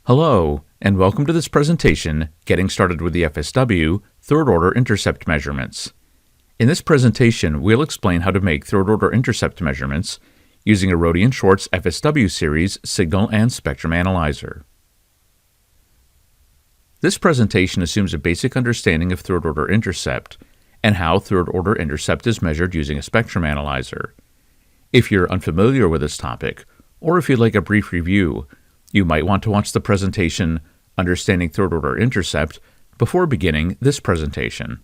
Hello, and welcome to this presentation, Getting Started with the FSW, Third-Order Intercept Measurements. In this presentation, we'll explain how to make third-order intercept measurements using a Rohde Schwarz FSW series signal and spectrum analyzer. This presentation assumes a basic understanding of third-order intercept and how third-order intercept is measured using a spectrum analyzer. If you're unfamiliar with this topic, or if you'd like a brief review, you might want to watch the presentation Understanding Third-Order Intercept before beginning this presentation.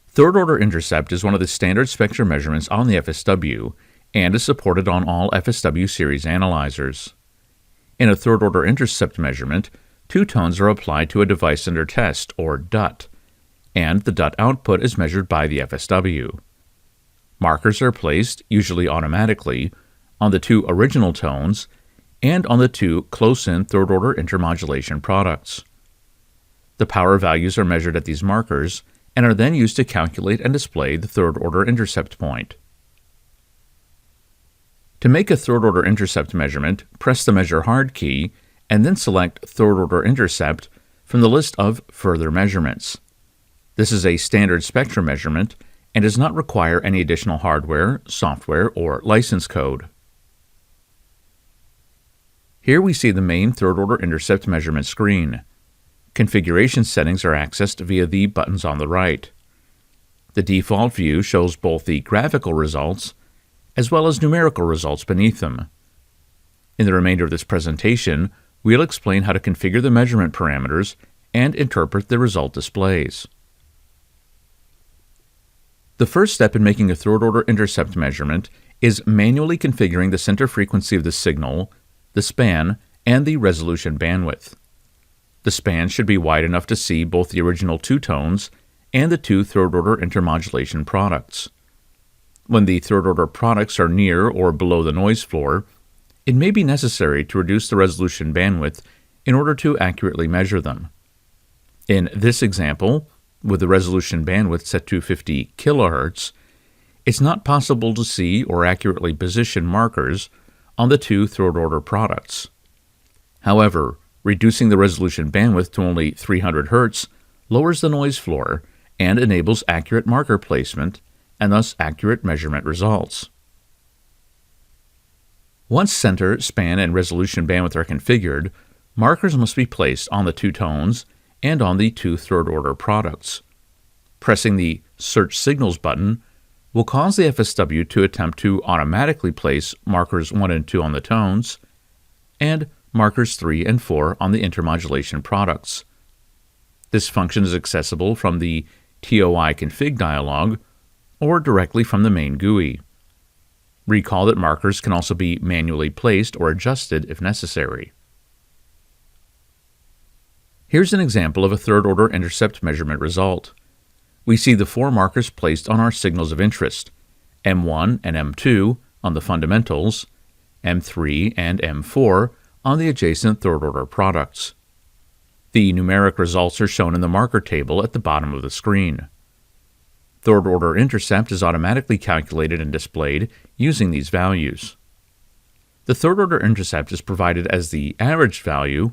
Third-order intercept is one of the standard spectrum measurements on the FSW and is supported on all FSW series analyzers. In a third-order intercept measurement, two tones are applied to a device under test, or DUT, and the DUT output is measured by the FSW. Markers are placed, usually automatically, on the two original tones and on the two close-in third-order intermodulation products. The power values are measured at these markers and are then used to calculate and display the third-order intercept point. To make a third-order intercept measurement, press the Measure Hard key and then select Third-Order Intercept from the list of Further Measurements. This is a standard spectrum measurement and does not require any additional hardware, software, or license code. Here we see the main third-order intercept measurement screen. Configuration settings are accessed via the buttons on the right. The default view shows both the graphical results as well as numerical results beneath them. In the remainder of this presentation, we'll explain how to configure the measurement parameters and interpret the result displays. The first step in making a third-order intercept measurement is manually configuring the center frequency of the signal, the span, and the resolution bandwidth. The span should be wide enough to see both the original two tones and the two third-order intermodulation products. When the third-order products are near or below the noise floor, it may be necessary to reduce the resolution bandwidth in order to accurately measure them. In this example, with the resolution bandwidth set to 50 kHz, it's not possible to see or accurately position markers on the two third-order products. However, reducing the resolution bandwidth to only 300 Hz lowers the noise floor and enables accurate marker placement and thus accurate measurement results. Once center, span, and resolution bandwidth are configured, markers must be placed on the two tones and on the two third-order products. Pressing the Search Signals button will cause the FSW to attempt to automatically place markers 1 and 2 on the tones and markers 3 and 4 on the intermodulation products. This function is accessible from the TOI config dialog or directly from the main GUI. Recall that markers can also be manually placed or adjusted if necessary. Here's an example of a third-order intercept measurement result. We see the four markers placed on our signals of interest, M1 and M2 on the fundamentals, M3 and M4 on the adjacent third-order products. The numeric results are shown in the marker table at the bottom of the screen. Third-order intercept is automatically calculated and displayed using these values. The third-order intercept is provided as the average value,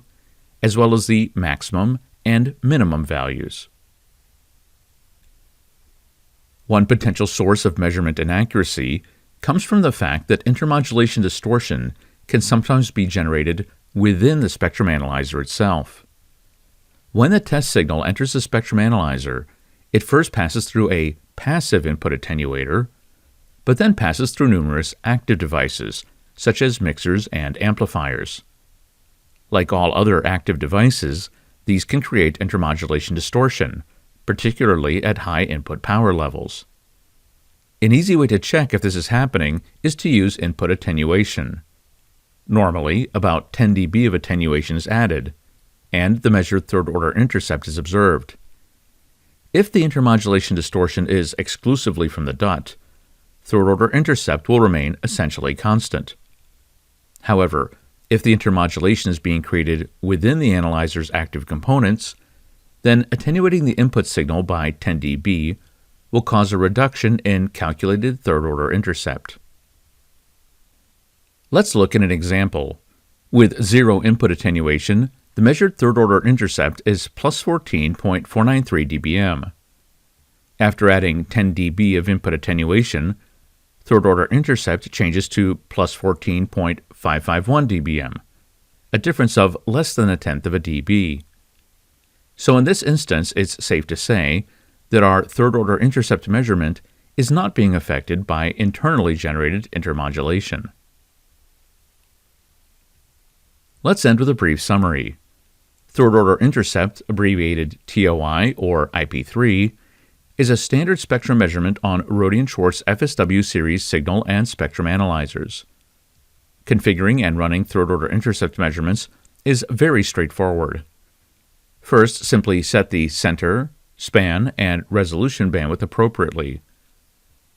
as well as the maximum and minimum values. One potential source of measurement inaccuracy comes from the fact that intermodulation distortion can sometimes be generated within the spectrum analyzer itself. When the test signal enters the spectrum analyzer, it first passes through a passive input attenuator, but then passes through numerous active devices, such as mixers and amplifiers. Like all other active devices, these can create intermodulation distortion, particularly at high input power levels. An easy way to check if this is happening is to use input attenuation. Normally, about 10 dB of attenuation is added, and the measured third-order intercept is observed. If the intermodulation distortion is exclusively from the DUT, third-order intercept will remain essentially constant. However, if the intermodulation is being created within the analyzer's active components, then attenuating the input signal by 10 dB will cause a reduction in calculated third-order intercept. Let's look at an example. With zero input attenuation, the measured third-order intercept is plus 14.493 dBm. After adding 10 dB of input attenuation, third-order intercept changes to plus 14.551 dBm, a difference of less than a tenth of a dB. So in this instance, it's safe to say that our third-order intercept measurement is not being affected by internally generated intermodulation. Let's end with a brief summary. Third-order intercept, abbreviated TOI or IP3, is a standard spectrum measurement on Rohde Schwarz FSW series signal and spectrum analyzers. Configuring and running third-order intercept measurements is very straightforward. First, simply set the center, span, and resolution bandwidth appropriately.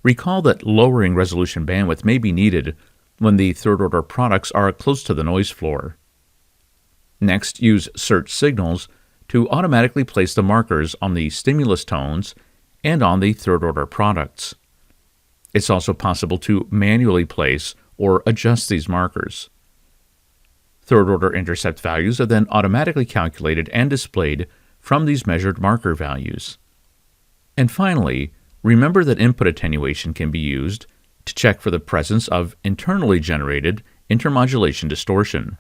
Recall that lowering resolution bandwidth may be needed when the third-order products are close to the noise floor. Next, use search signals to automatically place the markers on the stimulus tones and on the third-order products. It's also possible to manually place or adjust these markers. Third-order intercept values are then automatically calculated and displayed from these measured marker values. And finally, remember that input attenuation can be used to check for the presence of internally generated intermodulation distortion.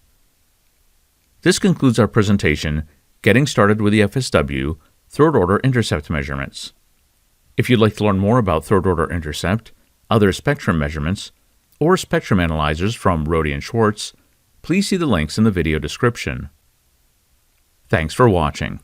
This concludes our presentation, Getting Started with the FSW Third-Order Intercept Measurements. If you'd like to learn more about third-order intercept, other spectrum measurements, or spectrum analyzers from Rohde & Schwarz, please see the links in the video description. Thanks for watching.